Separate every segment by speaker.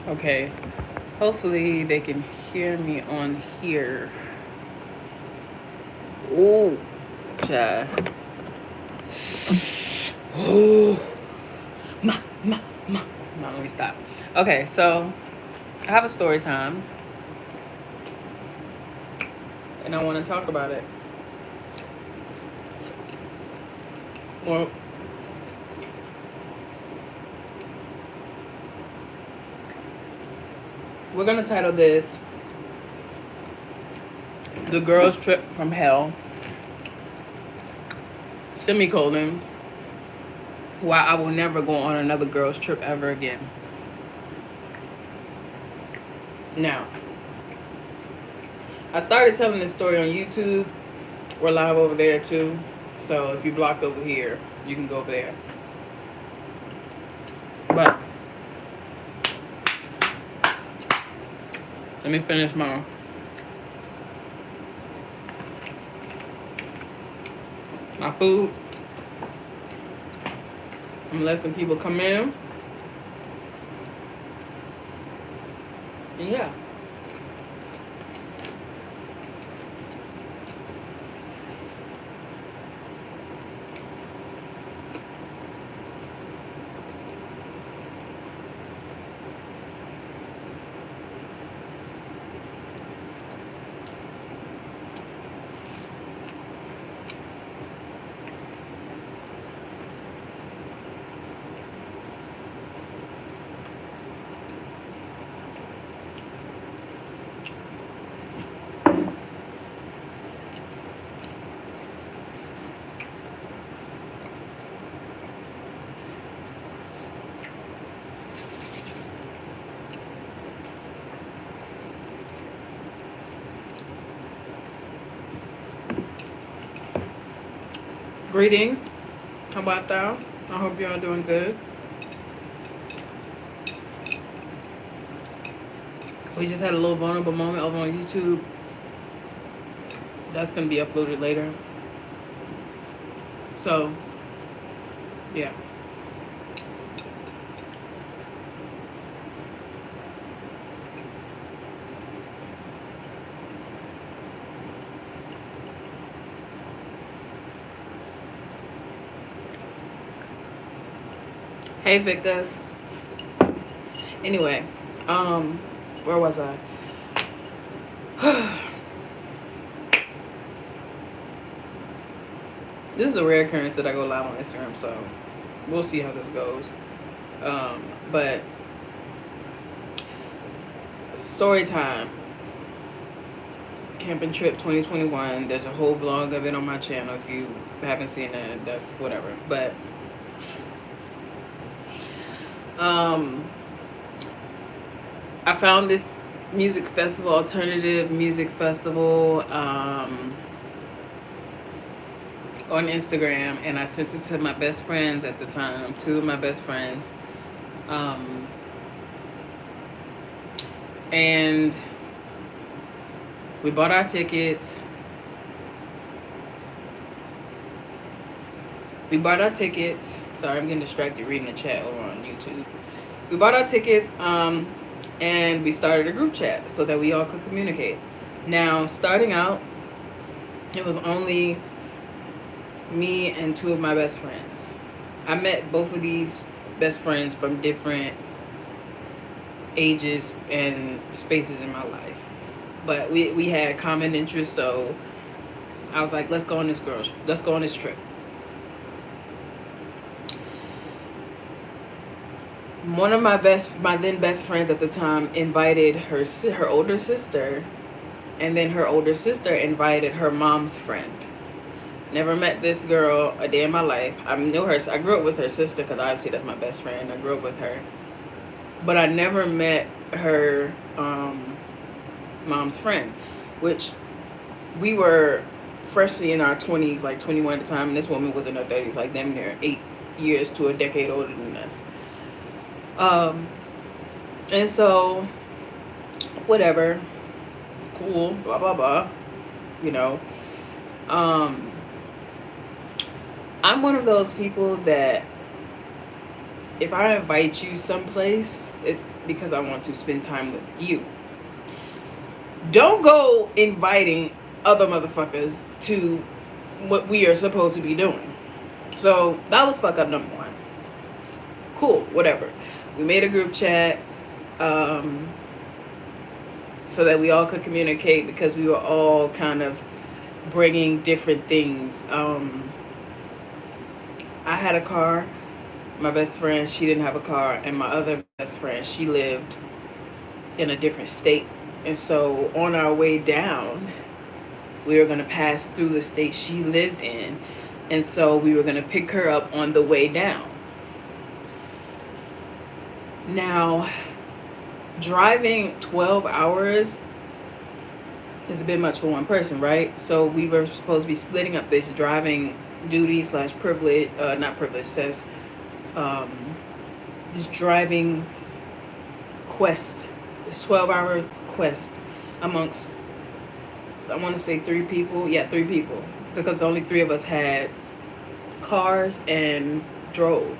Speaker 1: Okay. Hopefully they can hear me on here. Ooh, child. Ooh. Ma, ma, ma. No, let me stop. Okay, so I have a story time and I want to talk about it. Well, we're going to title this The Girl's Trip from Hell, semicolon, why I will never go on another girl's trip ever again. Now, I started telling this story on YouTube. We're live over there too. So if you blocked over here, you can go over there. But let me finish my food. I'm gonna let some people come in. And yeah. Greetings. How about that? I hope y'all doing good. We just had a little vulnerable moment over on YouTube. That's gonna be uploaded later. So, yeah. Hey Victus. Anyway, where was I? This is a rare occurrence that I go live on Instagram, so we'll see how this goes. But story time. Camping trip 2021. There's a whole vlog of it on my channel. If you haven't seen it, that's whatever. But I found this music festival, alternative music festival, on Instagram, and I sent it to my best friends at the time, two of my best friends. And we bought our tickets. Sorry, I'm getting distracted reading the chat over on YouTube. We bought our tickets, and we started a group chat so that we all could communicate. Now, starting out, it was only me and two of my best friends. I met both of these best friends from different ages and spaces in my life, but we had common interests, so I was like, let's go on this trip. One of my then best friends at the time invited her older sister, and then her older sister invited her mom's friend. Never met this girl a day in my life. I knew her. I grew up with her sister because obviously that's my best friend. I grew up with her, but I never met her mom's friend, which we were freshly in our 20s, like 21 at the time, and this woman was in her 30s, like damn near 8 years to a decade older than us. And so, whatever, cool, blah, blah, blah, you know. I'm one of those people that if I invite you someplace, it's because I want to spend time with you. Don't go inviting other motherfuckers to what we are supposed to be doing. So that was fuck up number one. Cool, whatever. We made a group chat um, so that we all could communicate because we were all kind of bringing different things. I had a car. My best friend, she didn't have a car, and my other best friend, she lived in a different state. And so on our way down, we were going to pass through the state she lived in. And so we were going to pick her up on the way down. Now, driving 12 hours is a bit much for one person, right? So we were supposed to be splitting up this driving duty slash privilege, not privilege, says this driving quest, this 12-hour quest amongst, I want to say 3 people. Yeah, 3 people. Because only 3 of us had cars and drove.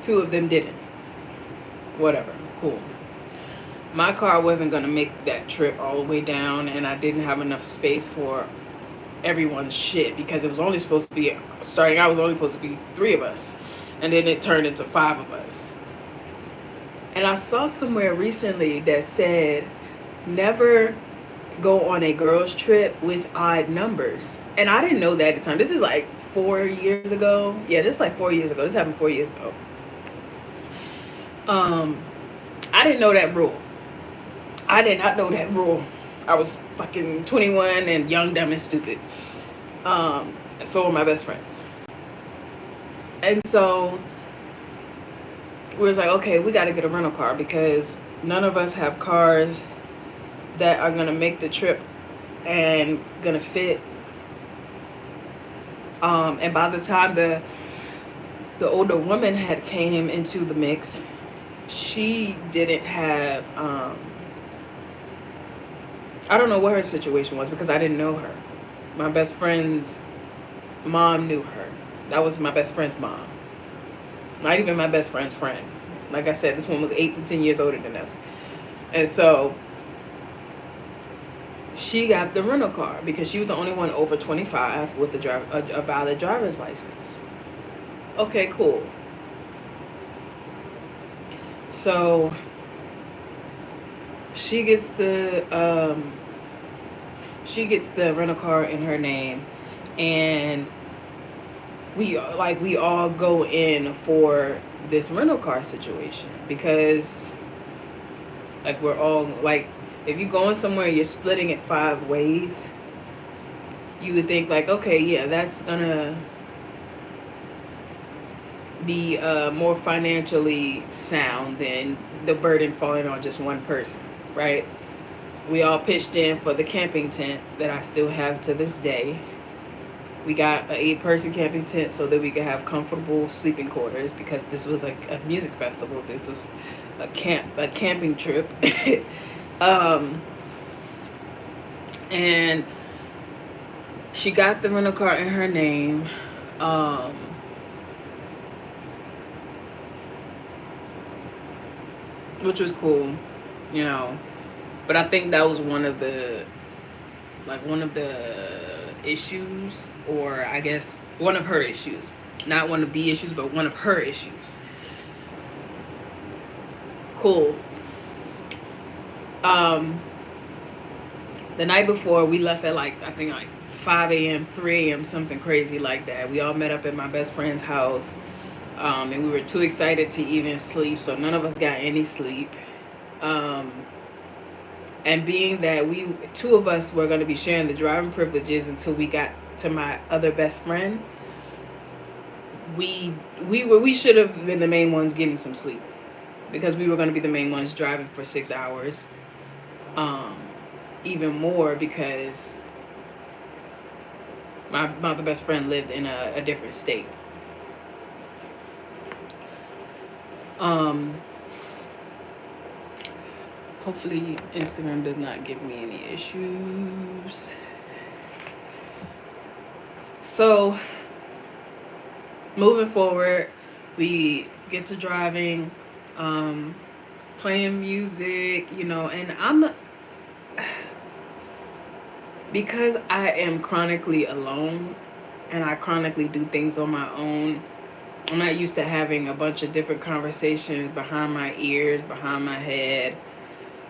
Speaker 1: 2 of them didn't. Whatever. Cool. My car wasn't going to make that trip all the way down, and I didn't have enough space for everyone's shit because it was only supposed to be, starting out was only supposed to be 3 of us. And then it turned into 5 of us. And I saw somewhere recently that said, never go on a girls trip with odd numbers. And I didn't know that at the time. This is like 4 years ago. Yeah, this is like 4 years ago. This happened 4 years ago. I didn't know that rule. I did not know that rule. I was fucking 21 and young, dumb, and stupid. So were my best friends. And so we was like, okay, we got to get a rental car because none of us have cars that are going to make the trip and going to fit. And by the time the older woman had came into the mix, she didn't have, I don't know what her situation was because I didn't know her. My best friend's mom knew her. That was my best friend's mom. Not even my best friend's friend. Like I said, this one was 8 to 10 years older than us. And so she got the rental car because she was the only one over 25 with a valid driver's license. Okay, cool. So she gets the rental car in her name, and we all go in for this rental car situation because like we're all like, if you're going somewhere you're splitting it 5 ways, you would think like, okay, yeah, that's gonna be more financially sound than the burden falling on just one person, right? We all pitched in for the camping tent that I still have to this day. We got an 8-person camping tent so that we could have comfortable sleeping quarters because this was like a music festival. This was a camping trip. And she got the rental car in her name. Which was cool, you know. But I think that was one of the issues, or I guess one of her issues. Not one of the issues, but one of her issues. Cool. The night before, we left at like, I think like 5 a.m., 3 a.m., something crazy like that. We all met up at my best friend's house. And we were too excited to even sleep, so none of us got any sleep. And being that 2 of us were going to be sharing the driving privileges until we got to my other best friend, we should have been the main ones getting some sleep because we were going to be the main ones driving for 6 hours. Even more because my other best friend lived in a different state. Hopefully Instagram does not give me any issues. So moving forward, we get to driving, um, playing music, you know, and I'm because I am chronically alone and I chronically do things on my own. I'm not used to having a bunch of different conversations behind my ears, behind my head,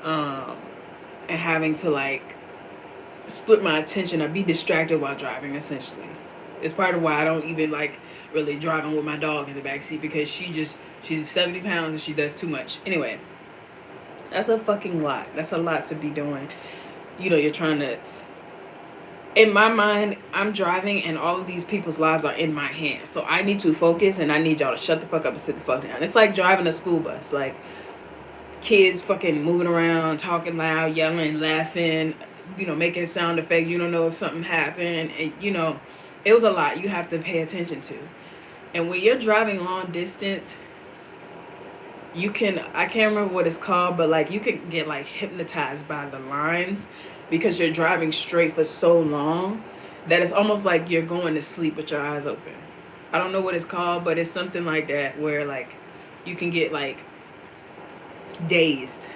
Speaker 1: um, and having to like split my attention or be distracted while driving. Essentially, it's part of why I don't even like really driving with my dog in the backseat, because she's 70 pounds and she does too much. Anyway, that's a fucking lot. That's a lot to be doing. You know, you're trying to. In my mind, I'm driving and all of these people's lives are in my hands. So I need to focus and I need y'all to shut the fuck up and sit the fuck down. It's like driving a school bus. Like, kids fucking moving around, talking loud, yelling, laughing, you know, making sound effects. You don't know if something happened. And, you know, it was a lot you have to pay attention to. And when you're driving long distance, you can, I can't remember what it's called, but like you can get like hypnotized by the lines because you're driving straight for so long that it's almost like you're going to sleep with your eyes open. I don't know what it's called, but it's something like that where like you can get like dazed.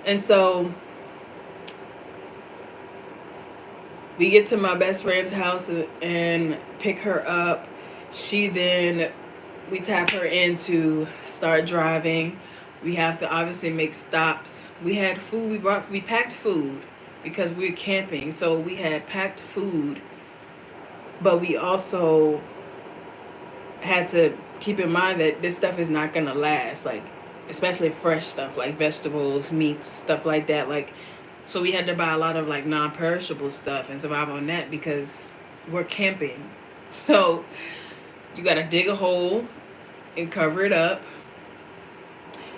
Speaker 1: And so we get to my best friend's house and pick her up. We tap her in to start driving. We have to obviously make stops. We had food. We packed food because we were camping. So we had packed food, but we also had to keep in mind that this stuff is not gonna last. Like, especially fresh stuff like vegetables, meats, stuff like that. Like, so we had to buy a lot of like non-perishable stuff and survive on that because we're camping. So you gotta dig a hole and cover it up.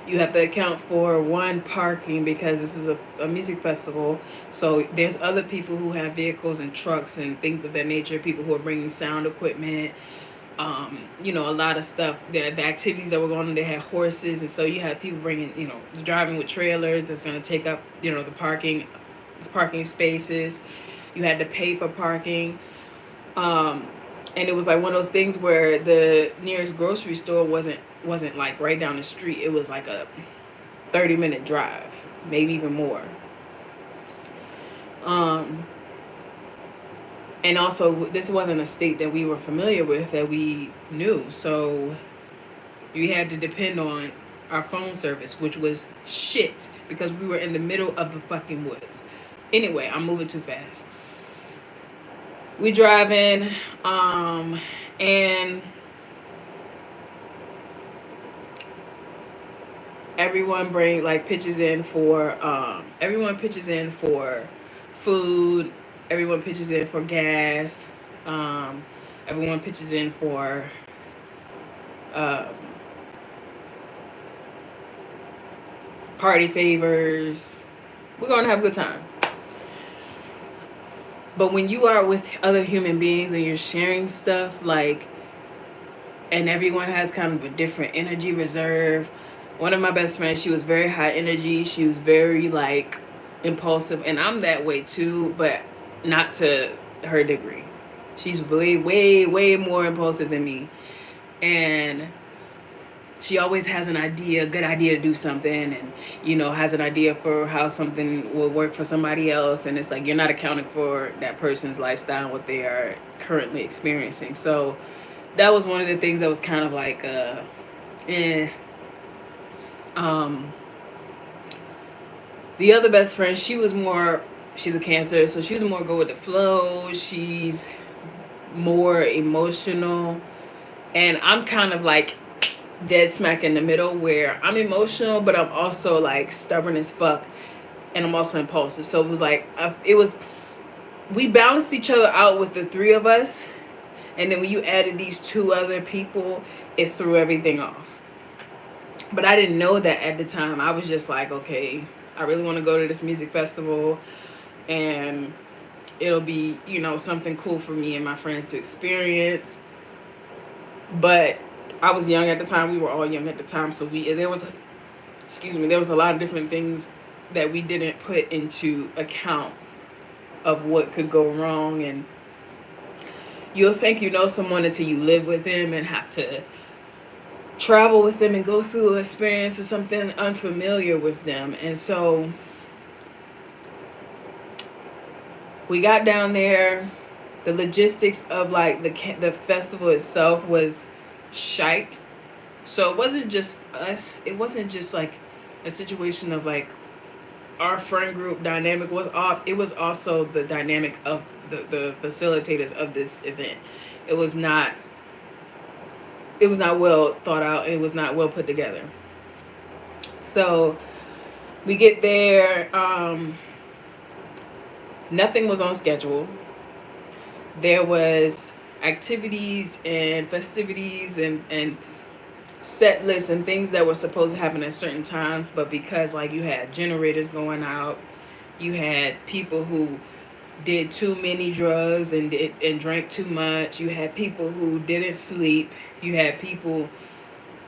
Speaker 1: You have to account for one, parking, because this is a music festival. So there's other people who have vehicles and trucks and things of that nature, people who are bringing sound equipment, you know, a lot of stuff. The activities that were going on, they had horses. And so you have people bringing, you know, driving with trailers that's going to take up, you know, the parking spaces. You had to pay for parking. And it was like one of those things where the nearest grocery store wasn't like right down the street. It was like a 30-minute drive, maybe even more. And also, this wasn't a state that we were familiar with, that we knew. So we had to depend on our phone service, which was shit because we were in the middle of the fucking woods. Anyway, I'm moving too fast. We driving, and everyone pitches in for food. Everyone pitches in for gas. Everyone pitches in for party favors. We're gonna have a good time. But when you are with other human beings and you're sharing stuff, like, and everyone has kind of a different energy reserve. One of my best friends, she was very high energy. She was very like impulsive, and I'm that way too, but not to her degree. She's way, way, way more impulsive than me. And she always has a good idea to do something, and, you know, has an idea for how something will work for somebody else. And it's like, you're not accounting for that person's lifestyle, what they are currently experiencing. So that was one of the things that was kind of like, the other best friend, she's a Cancer, so she was more go with the flow. She's more emotional. And I'm kind of like dead smack in the middle, where I'm emotional, but I'm also like stubborn as fuck. And I'm also impulsive. So it was like, we balanced each other out with the three of us. And then when you added these two other people, it threw everything off. But I didn't know that at the time. I was just like, okay, I really want to go to this music festival, and it'll be, you know, something cool for me and my friends to experience. But I was young at the time. We were all young at the time. So there was a lot of different things that we didn't put into account of what could go wrong. And you'll think you know someone until you live with them and have to travel with them and go through an experience of something unfamiliar with them. And so we got down there. The logistics of like the festival itself was shite. So it wasn't just us. It wasn't just like a situation of like our friend group dynamic was off. It was also the dynamic of the facilitators of this event. It was not it was not well thought out, and it was not well put together. So we get there, nothing was on schedule. There was activities and festivities and set lists and things that were supposed to happen at certain times, but because like you had generators going out, you had people who did too many drugs and drank too much, you had people who didn't sleep, you had people,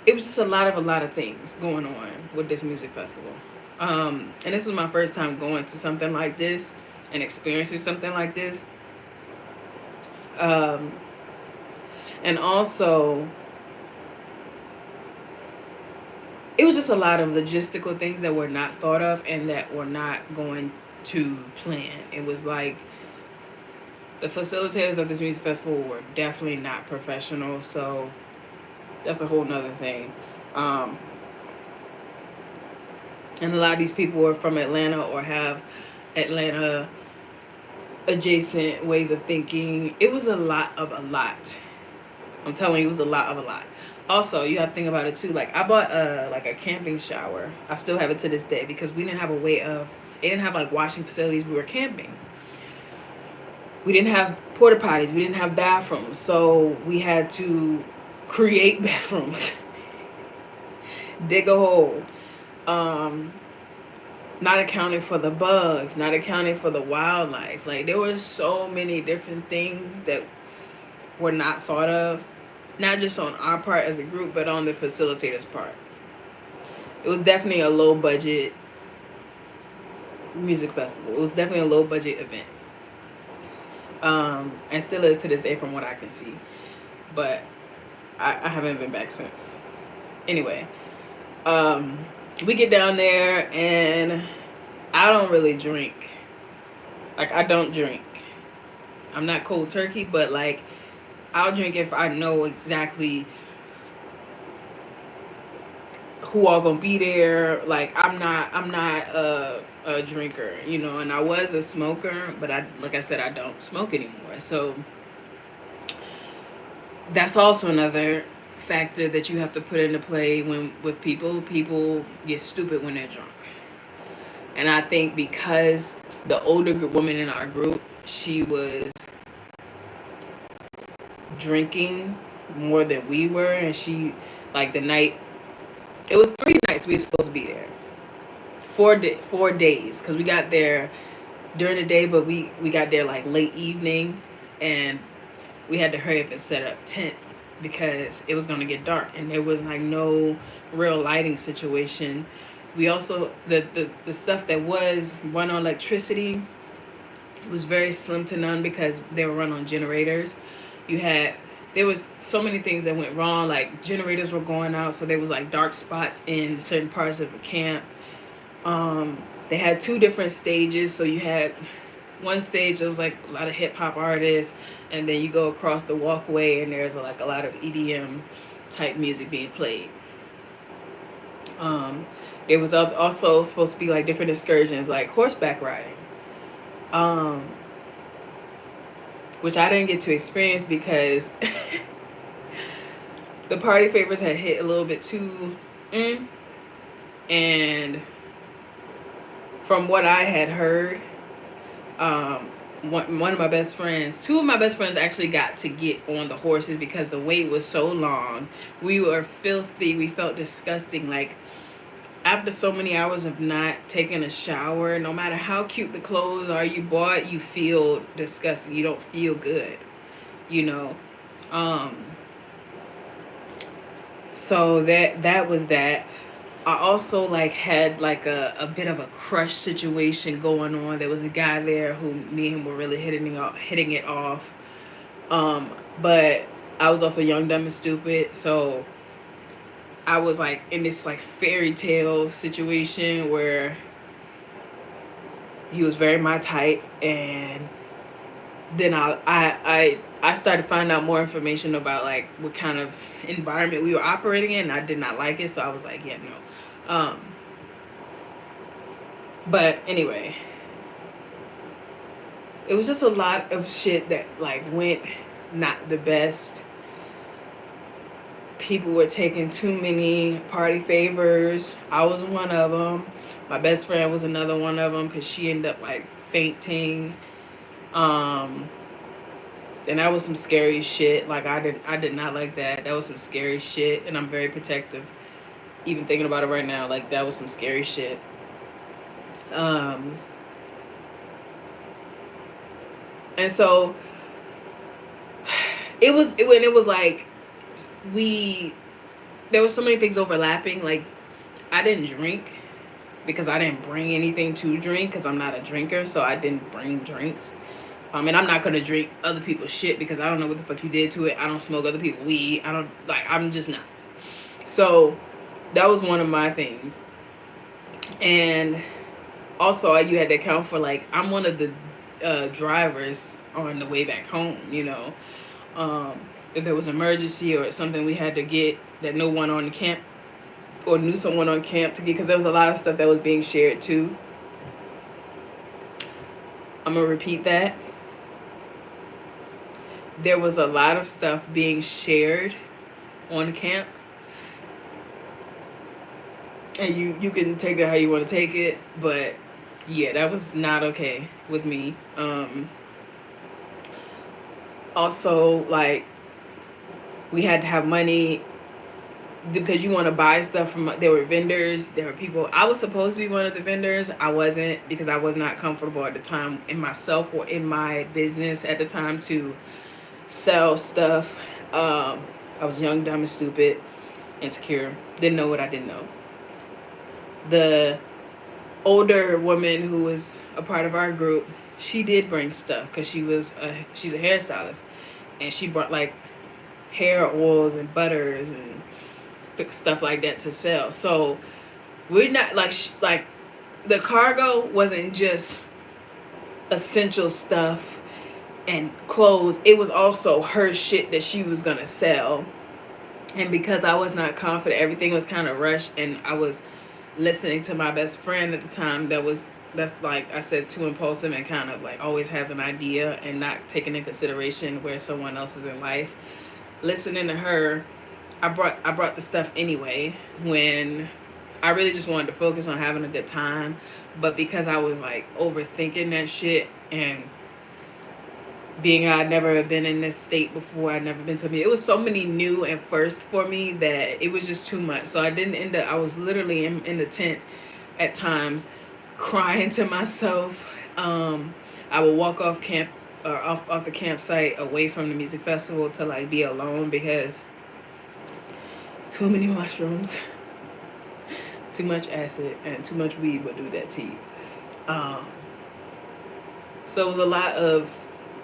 Speaker 1: it was just a lot of things going on with this music festival. And this was my first time going to something like this and experiencing something like this. um, and also it was just a lot of logistical things that were not thought of and that were not going to plan. It was like the facilitators of this music festival were definitely not professional, so that's a whole nother thing. Um, and a lot of these people were from Atlanta or have Atlanta adjacent ways of thinking. It was a lot of a lot. I'm telling you, it was a lot of a lot. Also, you have to think about it too. Like I bought a camping shower. I still have it to this day because we didn't have a way of. They didn't have like washing facilities. We were camping. We didn't have porta potties. We didn't have bathrooms. So we had to create bathrooms, dig a hole. Um, Not accounting for the bugs, not accounting for the wildlife. Like there were so many different things that were not thought of, not just on our part as a group, but on the facilitators' part. It was definitely a low budget music festival. It was definitely a low budget event. And still is to this day from what I can see. But I haven't been back since. Anyway, we get down there and I don't really drink. Like I don't drink. I'm not cold turkey, but like I'll drink if I know exactly who all gonna be there. Like I'm not a drinker, you know, and I was a smoker, but I like I said, I don't smoke anymore. So that's also another factor that you have to put into play when with people get stupid when they're drunk. And I think because the older woman in our group, she was drinking more than we were, and she like the night, it was 3 nights we were supposed to be there, 4 days, because we got there during the day, but we got there like late evening, and we had to hurry up and set up tents because it was going to get dark and there was like no real lighting situation. We also the stuff that was run on electricity was very slim to none because they were run on generators. You had There was so many things that went wrong, like generators were going out, so there was like dark spots in certain parts of the camp. They had 2 different stages, so you had one stage that was like a lot of hip hop artists, and then you go across the walkway and there's like a lot of EDM type music being played. Um, there was also supposed to be like different excursions, like horseback riding, um, which I didn't get to experience because the party favors had hit a little bit too, and from what I had heard, um, one of my best friends, 2 of my best friends actually got to get on the horses because the wait was so long. We were filthy. We felt disgusting. Like after so many hours of not taking a shower, no matter how cute the clothes are you bought, you feel disgusting. You don't feel good, you know. Um, so that was that. I also like had like a bit of a crush situation going on. There was a guy there who me and him were really hitting it off. Um, but I was also young, dumb, and stupid. So I was like in this like fairy tale situation where he was very my type, and then I started finding out more information about like what kind of environment we were operating in. And I did not like it, so I was like, yeah, no. But anyway, it was just a lot of shit that like went not the best. People were taking too many party favors. I was one of them. My best friend was another one of them because she ended up like fainting. And that was some scary shit. Like I did not like that. That was some scary shit, and I'm very protective. Even thinking about it right now, like that was some scary shit. And so it was like there was so many things overlapping. Like I didn't drink because I didn't bring anything to drink because I'm not a drinker, so I didn't bring drinks. And I'm not gonna drink other people's shit because I don't know what the fuck you did to it. I don't smoke other people's weed. I don't like. I'm just not. So that was one of my things. And also, you had to account for like I'm one of the drivers on the way back home. You know, if there was an emergency or something we had to get that no one on camp or knew someone on camp to get, because there was a lot of stuff that was being shared too. I'm gonna repeat that. There was a lot of stuff being shared on camp, and you can take it how you want to take it, but yeah, that was not okay with me. Also, like we had to have money because you want to buy stuff from, there were vendors, there were people. I was supposed to be one of the vendors. I wasn't, because I was not comfortable at the time in myself or in my business at the time to sell stuff. I was young, dumb, and stupid, insecure, didn't know what I didn't know. The older woman who was a part of our group, she did bring stuff because she's a hairstylist, and she brought like hair oils and butters and stuff like that to sell. So we're not like the cargo wasn't just essential stuff and clothes. It was also her shit that she was gonna sell. And because I was not confident, everything was kind of rushed, and I was listening to my best friend at the time that's like I said, too impulsive and kind of like always has an idea and not taking into consideration where someone else is in life. Listening to her, I brought the stuff anyway when I really just wanted to focus on having a good time. But because I was like overthinking that shit, and being I'd never been in this state before, I'd never been to me. It was so many new and first for me that it was just too much. So I didn't end up, I was literally in the tent at times crying to myself. I would walk off camp or off the campsite away from the music festival to like be alone because too many mushrooms, too much acid, and too much weed would do that to you. So it was a lot of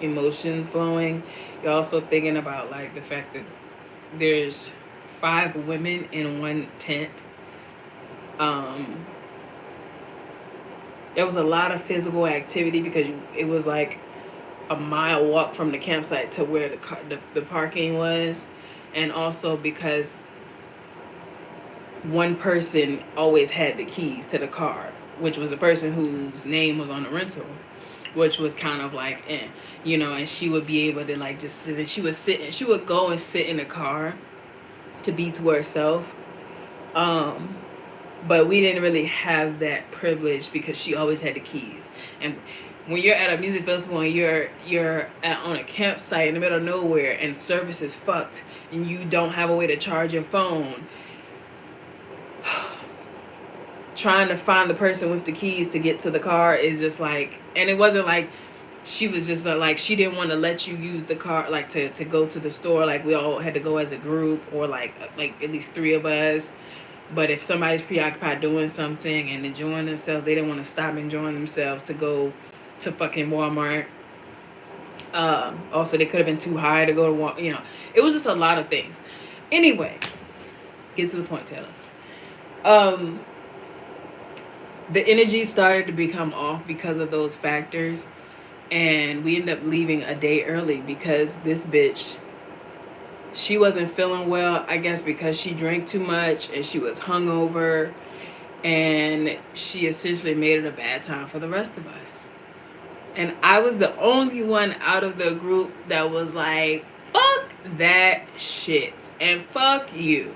Speaker 1: emotions flowing. You're also thinking about like the fact that there's 5 women in one tent. There was a lot of physical activity because it was like a mile walk from the campsite to where the parking was, and also because one person always had the keys to the car, which was a person whose name was on the rental, which was kind of like, and she would be able to like just sit, and she would go and sit in the car to be to herself. But we didn't really have that privilege because she always had the keys. And when you're at a music festival and you're on a campsite in the middle of nowhere and service is fucked and you don't have a way to charge your phone, trying to find the person with the keys to get to the car is just like, and it wasn't like she was just like, she didn't want to let you use the car, like to go to the store. Like we all had to go as a group, or like at least 3 of us. But if somebody's preoccupied doing something and enjoying themselves, they didn't want to stop enjoying themselves to go to fucking Walmart. Also, they could have been too high to go to Walmart. It was just a lot of things. Anyway, Get to the point, Taylor. Um, the energy started to become off because of those factors, and we ended up leaving a day early because this bitch, she wasn't feeling well, I guess because she drank too much and she was hungover, and she essentially made it a bad time for the rest of us. And I was the only one out of the group that was like, fuck that shit and fuck you.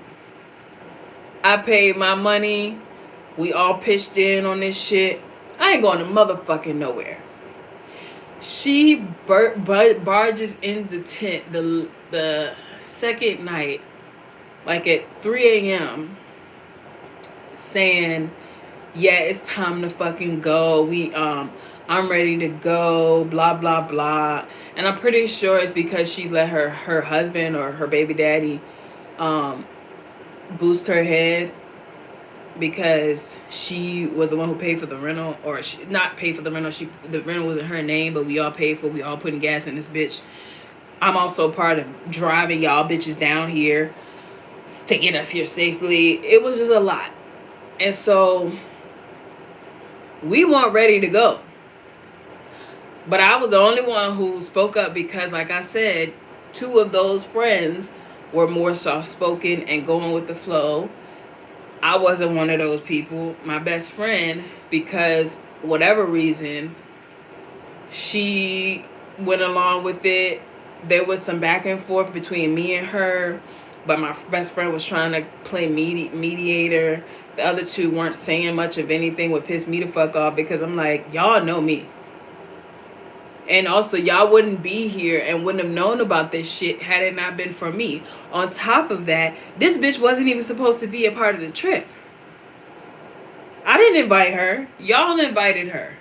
Speaker 1: I paid my money. We all pitched in on this shit. I ain't going to motherfucking nowhere. She barges in the tent the second night, like at 3 a.m., saying, yeah, it's time to fucking go. I'm ready to go, blah, blah, blah. And I'm pretty sure it's because she let her husband or her baby daddy boost her head, because she was the one who paid for the rental, or she not paid for the rental. The rental was in her name, but we all paid for. We all putting gas in this bitch. I'm also part of driving y'all bitches down here, taking us here safely. It was just a lot, and so we weren't ready to go. But I was the only one who spoke up because, like I said, 2 of those friends were more soft-spoken and going with the flow. I wasn't one of those people. My best friend, because whatever reason, she went along with it. There was some back and forth between me and her, but my best friend was trying to play mediator. The other 2 weren't saying much of anything, would piss me the fuck off, because I'm like, y'all know me. And also, y'all wouldn't be here and wouldn't have known about this shit had it not been for me. On top of that, this bitch wasn't even supposed to be a part of the trip. I didn't invite her. Y'all invited her.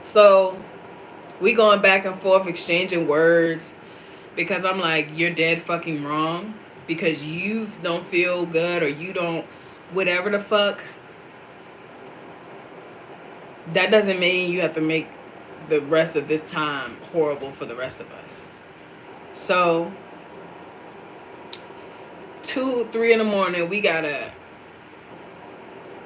Speaker 1: So, we going back and forth exchanging words, because I'm like, you're dead fucking wrong, because you don't feel good, or you don't whatever the fuck. That doesn't mean you have to make the rest of this time horrible for the rest of us. So 2, 3 in the morning, we gotta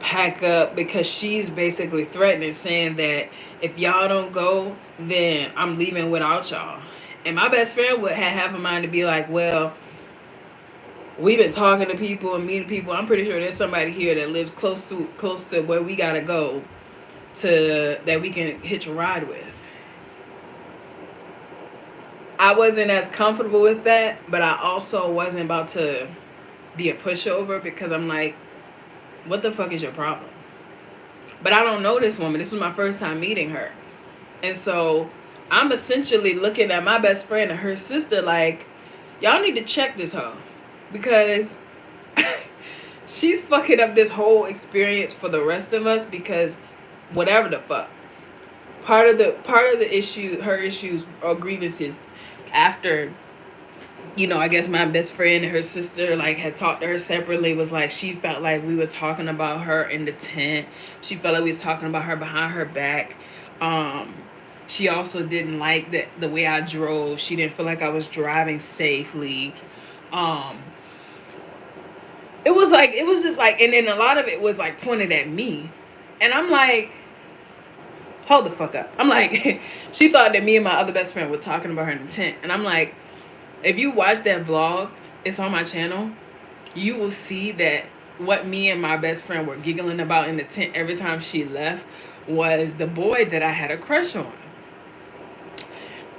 Speaker 1: pack up, because she's basically threatening, saying that if y'all don't go, then I'm leaving without y'all. And my best friend would have half a mind to be like, well, we've been talking to people and meeting people. I'm pretty sure there's somebody here that lives close to where we gotta go, to that we can hitch a ride with. I wasn't as comfortable with that, but I also wasn't about to be a pushover, because I'm like, what the fuck is your problem? But I don't know this woman. This was my first time meeting her. And so I'm essentially looking at my best friend and her sister like, y'all need to check this hoe, because she's fucking up this whole experience for the rest of us, because whatever the fuck. Part of the issue, her issues or grievances, after, I guess my best friend and her sister like had talked to her separately, was like, she felt like we were talking about her in the tent. She felt like we was talking about her behind her back. She also didn't like the way I drove. She didn't feel like I was driving safely. It was just like, and then a lot of it was like pointed at me. And I'm like, hold the fuck up. I'm like, she thought that me and my other best friend were talking about her in the tent. And I'm like, if you watch that vlog, it's on my channel, you will see that what me and my best friend were giggling about in the tent every time she left was the boy that I had a crush on.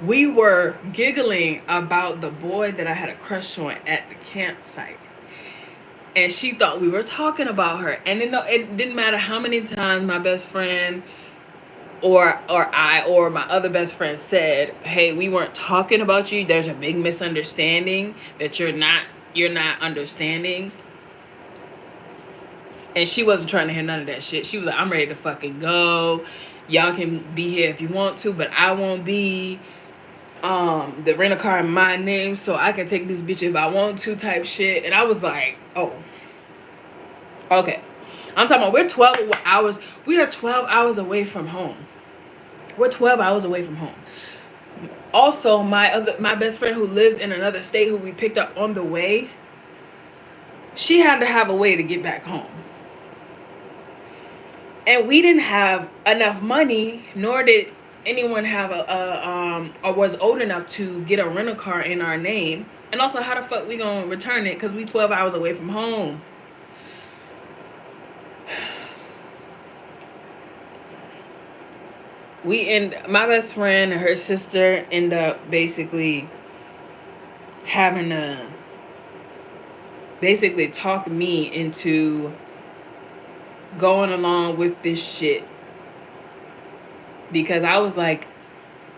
Speaker 1: We were giggling about the boy that I had a crush on at the campsite. And she thought we were talking about her. And it didn't matter how many times my best friend or I or my other best friend said, hey, we weren't talking about you. There's a big misunderstanding that you're not understanding. And she wasn't trying to hear none of that shit. She was like, I'm ready to fucking go. Y'all can be here if you want to, but I won't be. The rental car in my name, so I can take this bitch if I want to, type shit. And I was like, oh, okay. I'm talking about we are 12 hours away from home. We're 12 hours away from home. also my best friend who lives in another state, who we picked up on the way, she had to have a way to get back home. And we didn't have enough money, nor did anyone have or was old enough to get a rental car in our name. And also, how the fuck we gonna return it? Because we 12 hours away from home. My best friend and her sister end up basically having to talk me into going along with this shit, because I was like,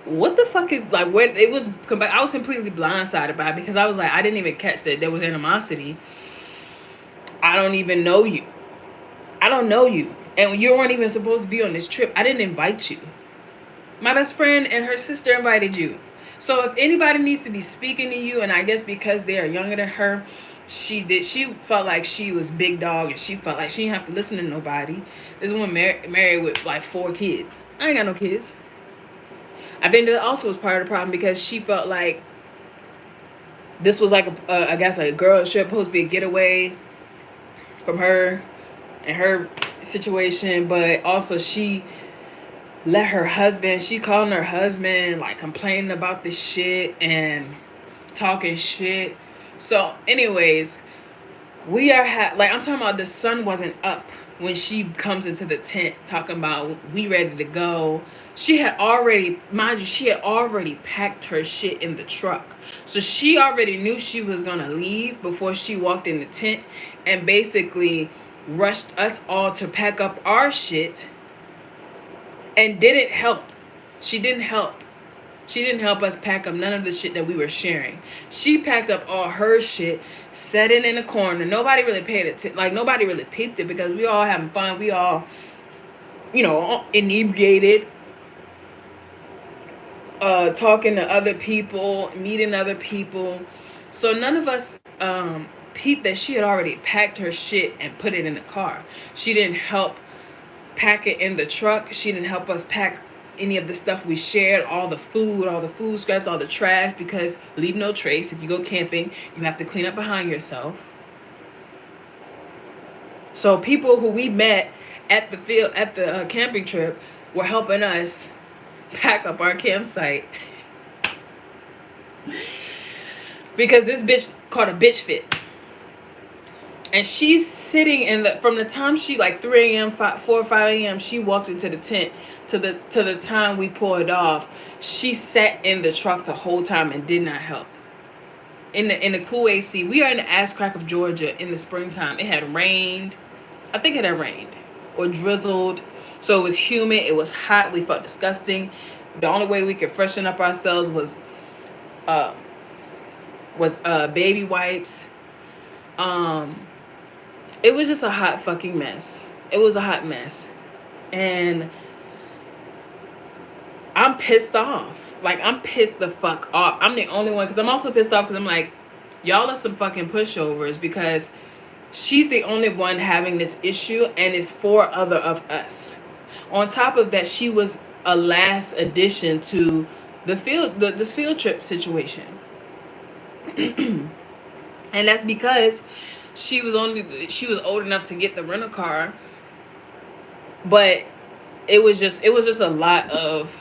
Speaker 1: what the fuck is, like, where it was, I was completely blindsided by it, because I was like, I didn't even catch that there was animosity. I don't even know you. I don't know you. And you weren't even supposed to be on this trip. I didn't invite you. My best friend and her sister invited you. So if anybody needs to be speaking to you, and I guess because they are younger than her, she felt like she was big dog, and she felt like she didn't have to listen to nobody. This woman married with like 4 kids. I ain't got no kids. I think that also was part of the problem, because she felt like this was like I guess a girl trip, supposed to be a getaway from her and her situation, but also she calling her husband, like complaining about this shit and talking shit. So anyways, we are like, I'm talking about the sun wasn't up when she comes into the tent talking about we ready to go. She had already, mind you, she had already packed her shit in the truck. So she already knew she was gonna leave before she walked in the tent, and basically rushed us all to pack up our shit, and didn't help. She didn't help. She didn't help us pack up none of the shit that we were sharing. She packed up all her shit, set it in a corner. Nobody really paid it. Like, nobody really peeped it, because we all having fun. We all, inebriated, talking to other people, meeting other people. So none of us peeped that she had already packed her shit and put it in the car. She didn't help pack it in the truck. She didn't help us pack any of the stuff we shared, all the food scraps, all the trash, because leave no trace. If you go camping, you have to clean up behind yourself. So people who we met at the camping trip were helping us pack up our campsite, because this bitch caught a bitch fit. And she's sitting from the time she, like 3 a.m., 4 or 5 a.m., she walked into the tent to the time we pulled off. She sat in the truck the whole time and did not help. In the cool AC. We are in the ass crack of Georgia in the springtime. It had rained. I think it had rained or drizzled. So it was humid. It was hot. We felt disgusting. The only way we could freshen up ourselves was baby wipes. It was just a hot fucking mess. It was a hot mess. And I'm pissed off. Like, I'm pissed the fuck off. I'm the only one, because I'm also pissed off because I'm like, y'all are some fucking pushovers, because she's the only one having this issue, and it's 4 other of us. On top of that, she was a last addition to this field trip situation. And that's because she was old enough to get the rental car, but it was just a lot of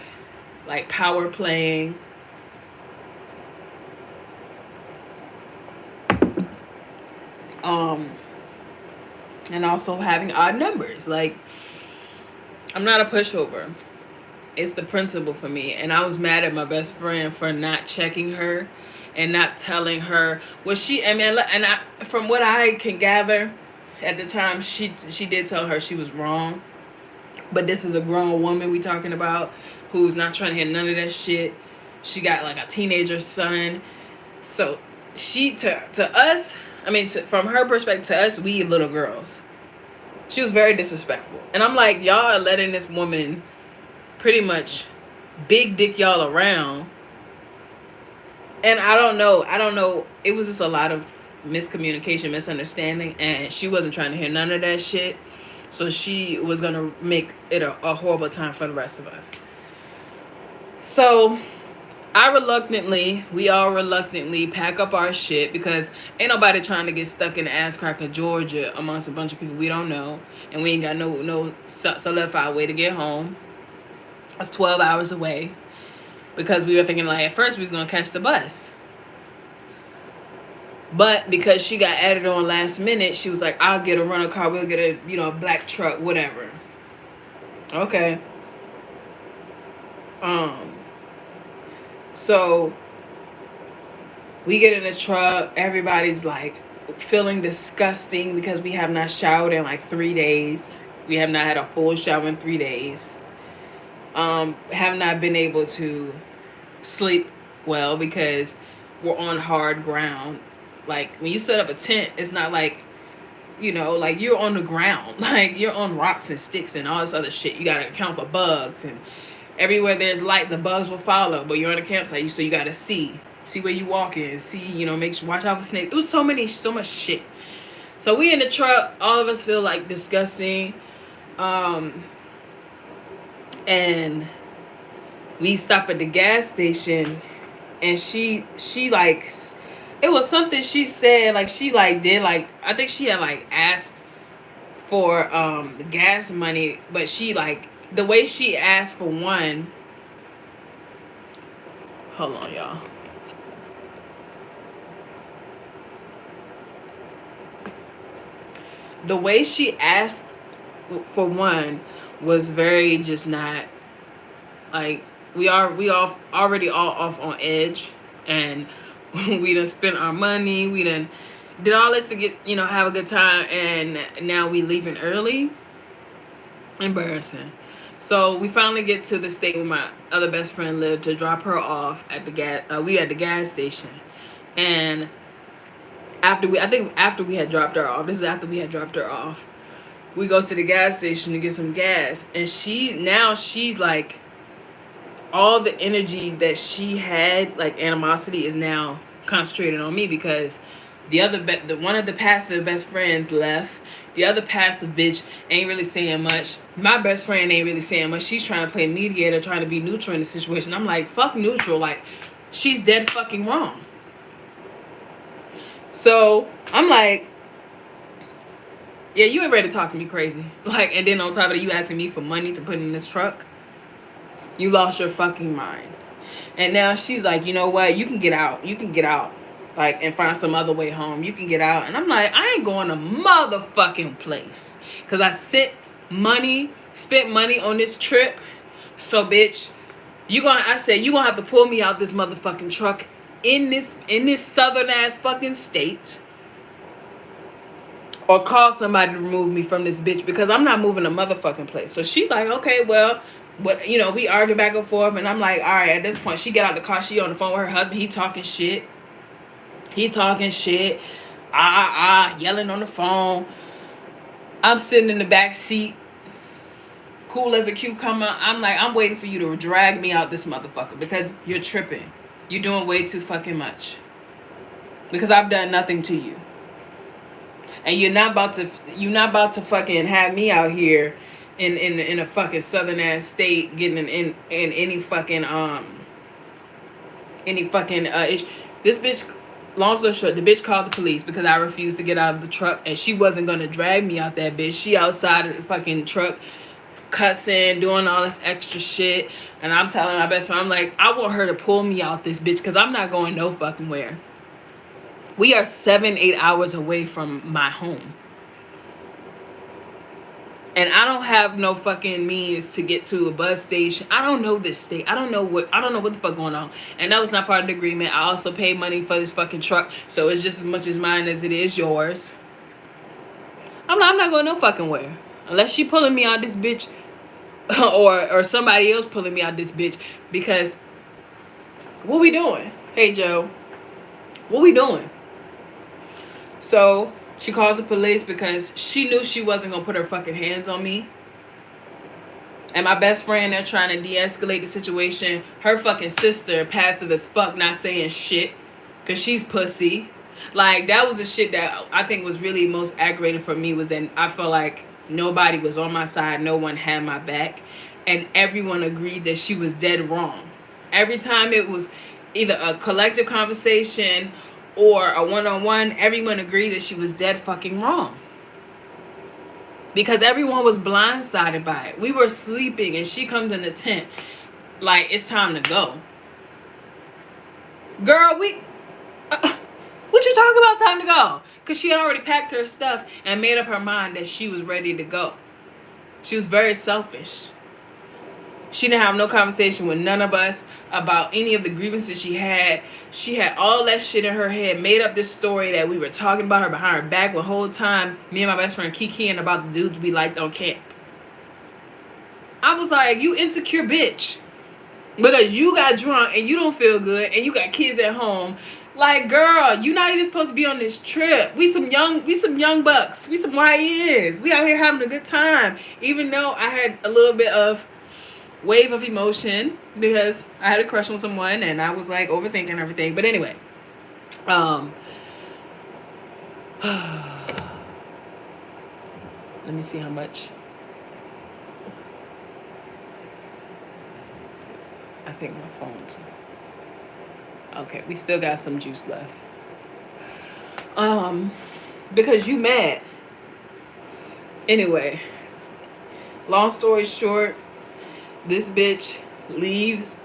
Speaker 1: like power playing. And also having odd numbers. Like, I'm not a pushover. It's the principle for me. And I was mad at my best friend for not checking her and not telling her what she, from what I can gather at the time, she did tell her she was wrong. But this is a grown woman we talking about who's not trying to hear none of that shit. She got like a teenager son. So she, to us, from her perspective, to us, we little girls. She was very disrespectful. And I'm like, y'all are letting this woman pretty much big dick y'all around. And I don't know. It was just a lot of miscommunication, misunderstanding. And she wasn't trying to hear none of that shit. So she was going to make it a horrible time for the rest of us. So we all reluctantly pack up our shit because ain't nobody trying to get stuck in the ass crack of Georgia amongst a bunch of people we don't know, and we ain't got no solidified way to get home. That's 12 hours away, because we were thinking like at first we was gonna catch the bus, but because she got added on last minute, she was like, I'll get a rental car, we'll get a a black truck, whatever. Okay. So we get in the truck, everybody's like feeling disgusting because we have not showered in like 3 days. We have not had a full shower in 3 days. Have not been able to sleep well because we're on hard ground. Like when you set up a tent, it's not like, like you're on the ground. Like you're on rocks and sticks and all this other shit. You gotta account for bugs, and everywhere there's light, the bugs will follow. But you're on a campsite, so you gotta see where you walk in, make sure, watch out for snakes. It was so much shit. So we in the truck, all of us feel like disgusting, and we stop at the gas station, and she like, it was something she said, like she like did like, I think she had like asked for the gas money, but she like, the way she asked for one, hold on y'all, the way she asked for one was very just not like, we already all off on edge, and we done spent our money, we done did all this to get have a good time, and now we leaving early. Embarrassing. So we finally get to the state where my other best friend lived to drop her off at the gas. We at the gas station, and after we had dropped her off. This is after we had dropped her off. We go to the gas station to get some gas, and she's like, all the energy that she had, like animosity, is now concentrated on me because one of the passive best friends left. The other passive bitch ain't really saying much. My best friend ain't really saying much. She's trying to play mediator, trying to be neutral in the situation. I'm like, fuck neutral. Like, she's dead fucking wrong. So I'm like, yeah, you ain't ready to talk to me crazy. Like, and then on top of it, you asking me for money to put in this truck. You lost your fucking mind. And now she's like, you know what? You can get out. Like, and find some other way home. You can get out. And I'm like, I ain't going to motherfucking place. Because I spent money on this trip. So, bitch, I said, you gonna have to pull me out this motherfucking truck in this southern ass fucking state. Or call somebody to remove me from this bitch, because I'm not moving a motherfucking place. So she's like, okay, well, but we argue back and forth, and I'm like, all right, at this point, she get out the car, she on the phone with her husband, he talking shit, yelling on the phone. I'm sitting in the back seat, cool as a cucumber. I'm like, I'm waiting for you to drag me out this motherfucker, because you're tripping. You're doing way too fucking much. Because I've done nothing to you. And you're not about to fucking have me out here in a fucking southern ass state getting in any fucking issue. This bitch, long story short, the bitch called the police because I refused to get out of the truck, and she wasn't gonna drag me out that bitch. She outside of the fucking truck cussing, doing all this extra shit, and I'm telling my best friend, I'm like, I want her to pull me out this bitch, because I'm not going no fucking where. We are 7-8 hours away from my home. And I don't have no fucking means to get to a bus station. I don't know this state. I don't know what the fuck going on. And that was not part of the agreement. I also paid money for this fucking truck. So it's just as much as mine as it is yours. I'm not going no fucking where. Unless she pulling me out this bitch. or somebody else pulling me out this bitch. Because what we doing? Hey, Joe. What we doing? So she calls the police because she knew she wasn't going to put her fucking hands on me. And my best friend, they're trying to de-escalate the situation. Her fucking sister, passive as fuck, not saying shit. Because she's pussy. Like, that was the shit that I think was really most aggravating for me, was that I felt like nobody was on my side. No one had my back. And everyone agreed that she was dead wrong. Every time it was either a collective conversation or a one-on-one, everyone agreed that she was dead fucking wrong. Because everyone was blindsided by it. We were sleeping and she comes in the tent like it's time to go. Girl, what you talking about? It's time to go. Because she had already packed her stuff and made up her mind that she was ready to go. She was very selfish. She didn't have no conversation with none of us about any of the grievances she had. She had all that shit in her head, made up this story that we were talking about her behind her back the whole time, me and my best friend kikiing about the dudes we liked on camp. I was like, you insecure bitch. Because you got drunk and you don't feel good and you got kids at home. Like, girl, you not even supposed to be on this trip. We some young bucks. We some YNs. We out here having a good time. Even though I had a little bit of wave of emotion because I had a crush on someone and I was like overthinking everything. But anyway, let me see how much. I think my phone's okay. We still got some juice left. Because you mad. Anyway, long story short, this bitch leaves.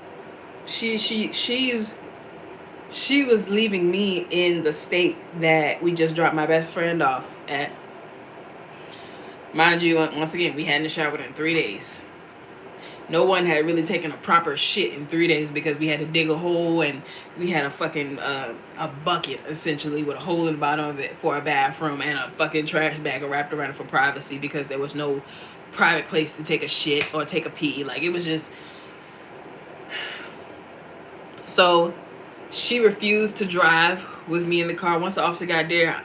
Speaker 1: She was leaving me in the state that we just dropped my best friend off at. Mind you, once again, we hadn't showered in 3 days. No one had really taken a proper shit in 3 days because we had to dig a hole and we had a fucking a bucket essentially with a hole in the bottom of it for a bathroom and a fucking trash bag wrapped around it for privacy because there was no private place to take a shit or take a pee. Like, it was just... So she refused to drive with me in the car. Once the officer got there,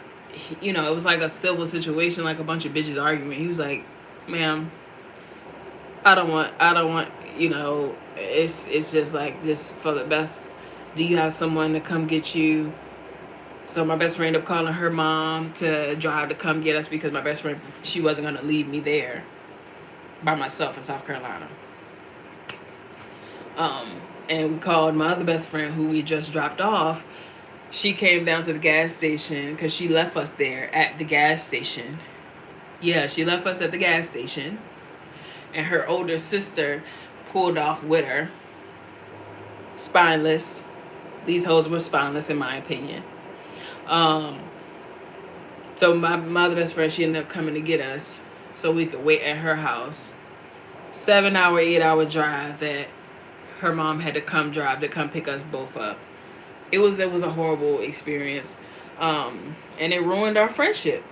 Speaker 1: you know, it was like a civil situation, like a bunch of bitches arguing. He was like, ma'am, I don't want, you know, it's just like, just for the best, do you have someone to come get you? So my best friend ended up calling her mom to drive to come get us because my best friend, she wasn't going to leave me there by myself in South Carolina. And we called my other best friend who we just dropped off. She came down to the gas station because she left us there at the gas station. Yeah, she left us at the gas station. And her older sister pulled off with her. Spineless. These hoes were spineless in my opinion. So my other best friend, she ended up coming to get us so we could wait at her house. 7-hour, 8-hour drive that her mom had to come drive to come pick us both up. It was a horrible experience. And it ruined our friendship.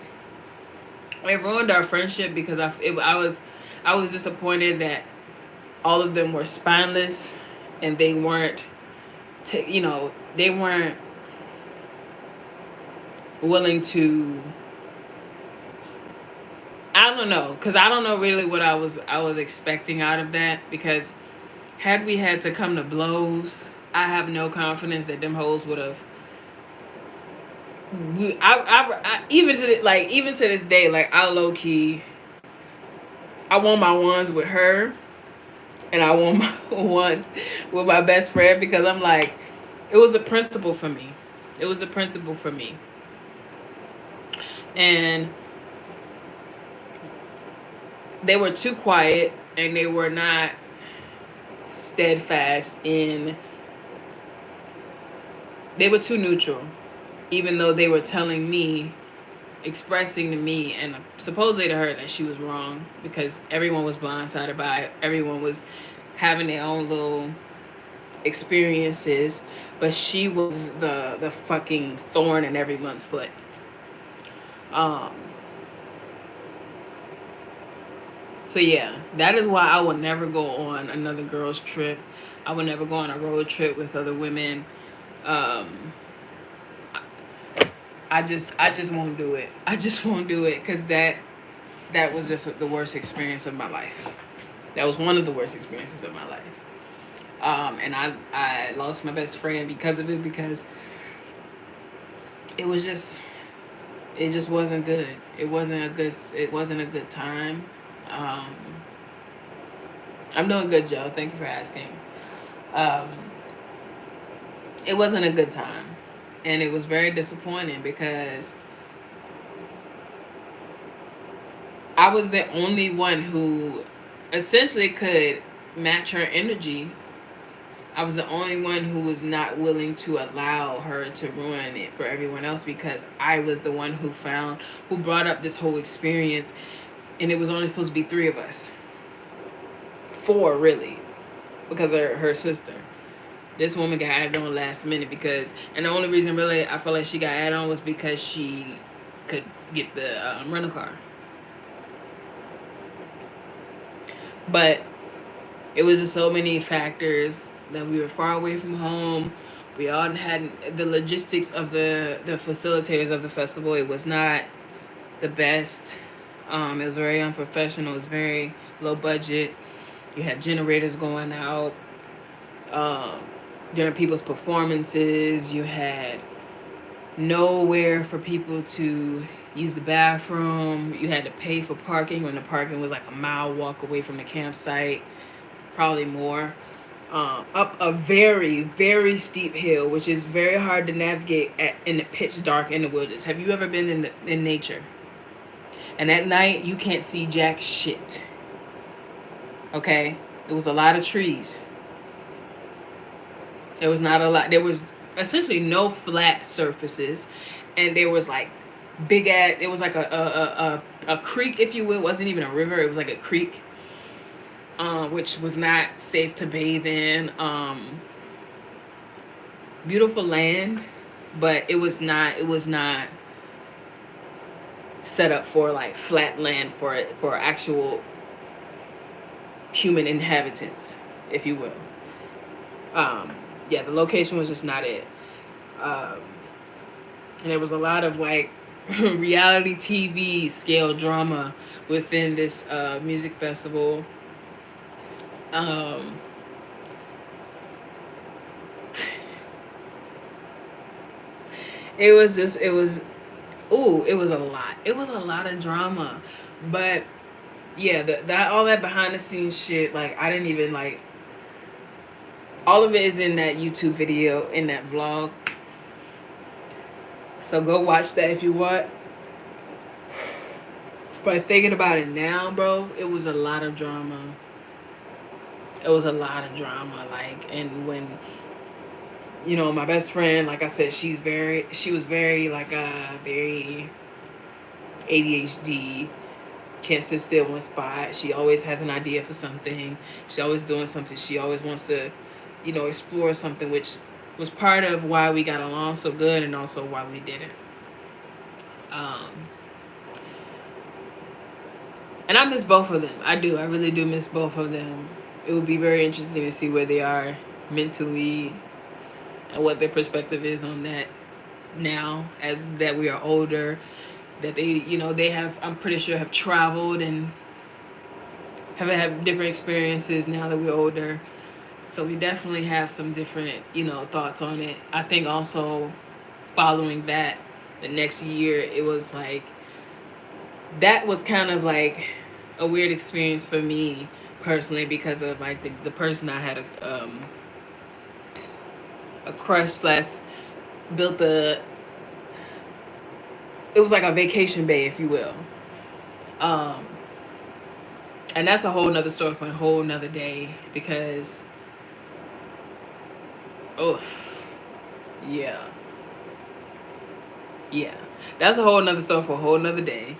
Speaker 1: It ruined our friendship because I was disappointed that all of them were spineless and they weren't, they weren't willing to, I don't know, because I don't know really what I was expecting out of that, because had we had to come to blows, I have no confidence that them hoes would have. Even to this day, like, I low key, I want my ones with her, and I want my ones with my best friend, because I'm like, it was a principle for me. It was a principle for me. And they were too quiet, and they were not steadfast in, they were too neutral, even though they were telling me, expressing to me and supposedly to her that she was wrong, because everyone was blindsided by it. Everyone was having their own little experiences, but she was the fucking thorn in everyone's foot. So yeah, that is why I would never go on another girl's trip. I would never go on a road trip with other women. I just won't do it. I just won't do it, because that was just the worst experience of my life. That was one of the worst experiences of my life. And I lost my best friend because of it, because it just wasn't good. It wasn't a good time. I'm doing good, Joe. Thank you for asking. it wasn't a good time. And it was very disappointing because I was the only one who essentially could match her energy. I was the only one who was not willing to allow her to ruin it for everyone else because I was the one who brought up this whole experience, and it was only supposed to be three of us. Four, really, because of her sister. This woman got added on last minute and the only reason really I felt like she got added on was because she could get the rental car. But it was just so many factors that we were far away from home. We all had the logistics of the facilitators of the festival. It was not the best. It was very unprofessional. It was very low budget. You had generators going out during people's performances. You had nowhere for people to use the bathroom. You had to pay for parking when the parking was like a mile walk away from the campsite, probably more. Up a very, very steep hill, which is very hard to navigate in the pitch dark in the wilderness. Have you ever been in nature? And at night, you can't see jack shit. Okay? There was a lot of trees. There was not a lot. There was essentially no flat surfaces. And there was like big ass, it was like a creek, if you will. It wasn't even a river. It was like a creek. Which was not safe to bathe in. Beautiful land, but it was not set up for like flat land for actual human inhabitants, if you will. Yeah, the location was just not it. And there was a lot of like reality TV scale drama within this music festival. It was a lot. It was a lot of drama. But yeah, that all that behind the scenes shit, like I didn't even like, all of it is in that YouTube video, in that vlog. So go watch that if you want. But thinking about it now, bro, it was a lot of drama. It was a lot of drama. Like, and when, you know, my best friend, like I said, she was very like very ADHD, can't sit still in one spot. She always has an idea for something. She's always doing something. She always wants to, you know, explore something, which was part of why we got along so good and also why we didn't. And I miss both of them. I do. I really do miss both of them. It would be very interesting to see where they are mentally and what their perspective is on that now, as that we are older, that they, you know, they have, I'm pretty sure, have traveled and have had different experiences now that we're older. So we definitely have some different, you know, thoughts on it. I think also following that, the next year, it was like, that was kind of like a weird experience for me personally, because of like the person I had a crush slash built it was like a vacation bay, if you will. And that's a whole nother story for a whole nother day, because yeah, that's a whole nother story for a whole nother day,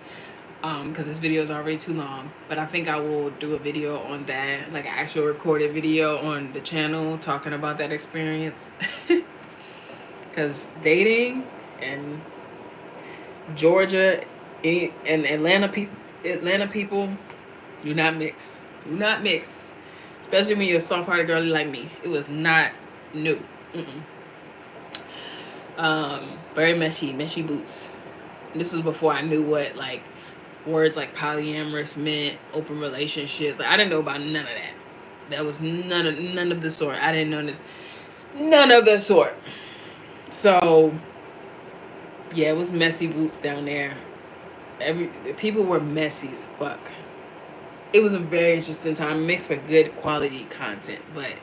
Speaker 1: because this video is already too long. But I think I will do a video on that, like an actual recorded video on the channel talking about that experience. Because dating and Georgia and Atlanta people do not mix. Especially when you're a soft-hearted girly like me. It was not new. Very meshy boots. And this was before I knew what like words like polyamorous meant, open relationships. Like, I didn't know about none of that. That was none of the sort. I didn't know this. None of the sort. So yeah, it was messy boots down there. People were messy as fuck. It was a very interesting time, mixed with good quality content, but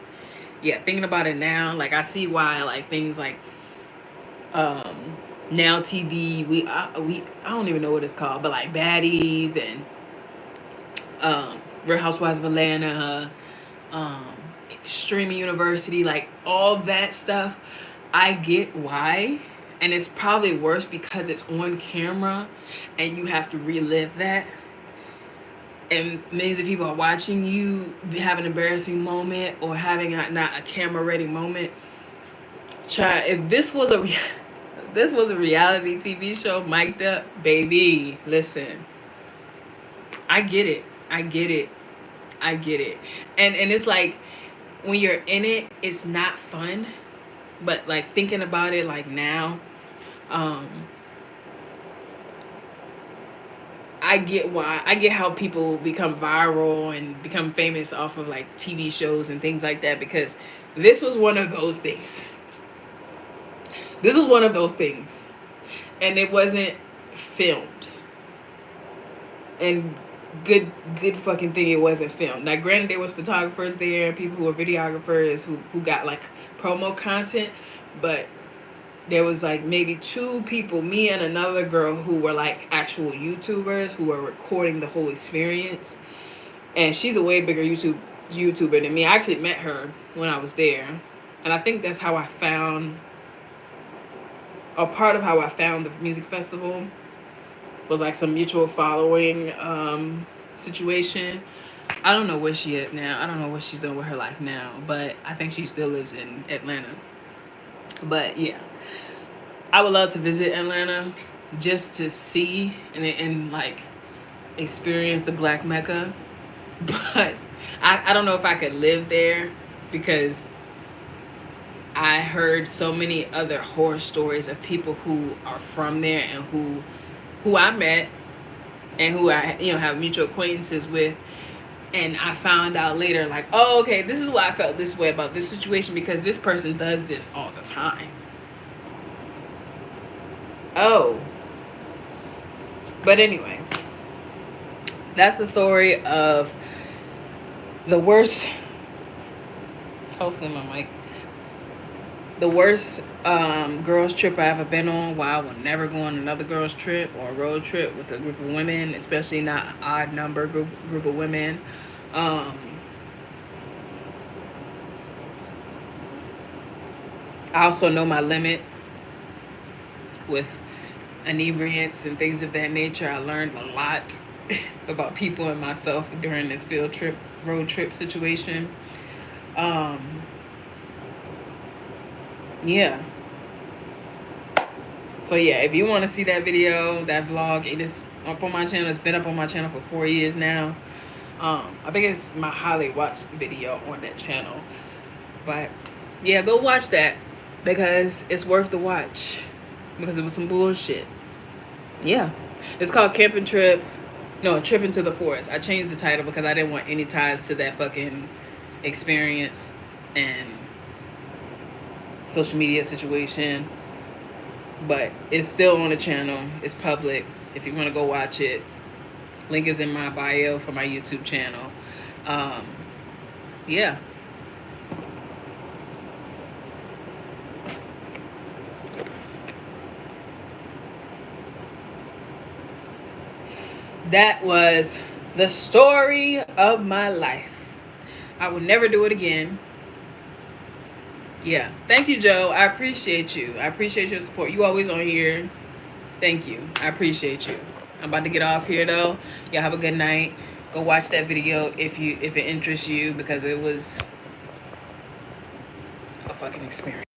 Speaker 1: yeah, thinking about it now, like I see why like things like Now TV, I don't even know what it's called, but like Baddies and Real Housewives of Atlanta, um, Streaming University, like all that stuff. I get why, and it's probably worse because it's on camera, and you have to relive that. And millions of people are watching you have an embarrassing moment or having not a camera ready moment. If this was a this was a reality TV show mic'd up, baby, listen, I get it. I get it. I get it. And it's like when you're in it, it's not fun. But like thinking about it like now, um, I get why. I get how people become viral and become famous off of like TV shows and things like that, because this was one of those things. This was one of those things. And it wasn't filmed. And good fucking thing it wasn't filmed. Now granted, there was photographers there, people who were videographers who got like promo content, but there was like maybe 2 people, me and another girl, who were like actual YouTubers who were recording the whole experience. And she's a way bigger YouTuber than me. I actually met her when I was there, and I think that's how I found, or part of how I found the music festival was like some mutual following situation. I don't know where she is now. I don't know what she's doing with her life now, but I think she still lives in Atlanta. But yeah, I would love to visit Atlanta just to see and like experience the Black Mecca. But I don't know if I could live there, because I heard so many other horror stories of people who are from there and who I met and who I have mutual acquaintances with. And I found out later, like, oh, okay, this is why I felt this way about this situation, because this person does this all the time. Oh. But anyway, that's the story of the worst, hopefully my mic, the worst girls trip I ever been on. Why I will never go on another girls trip or a road trip with a group of women, especially not an odd number group of women. I also know my limit with inebriants and things of that nature. I learned a lot about people and myself during this road trip situation. Yeah. So yeah, if you want to see that video, that vlog, it is up on my channel. It's been up on my channel for 4 years now. I think it's my highly watched video on that channel. But yeah, go watch that, because it's worth the watch, because it was some bullshit. Yeah. It's called Trip into the Forest. I changed the title because I didn't want any ties to that fucking experience and social media situation. But it's still on the channel. It's public. If you want to go watch it, link is in my bio for my YouTube channel. Yeah. That was the story of my life. I will never do it again. Yeah. Thank you, Joe. I appreciate you. I appreciate your support. You always on here. Thank you. I appreciate you. I'm about to get off here though. Y'all have a good night. Go watch that video if it interests you, because it was a fucking experience.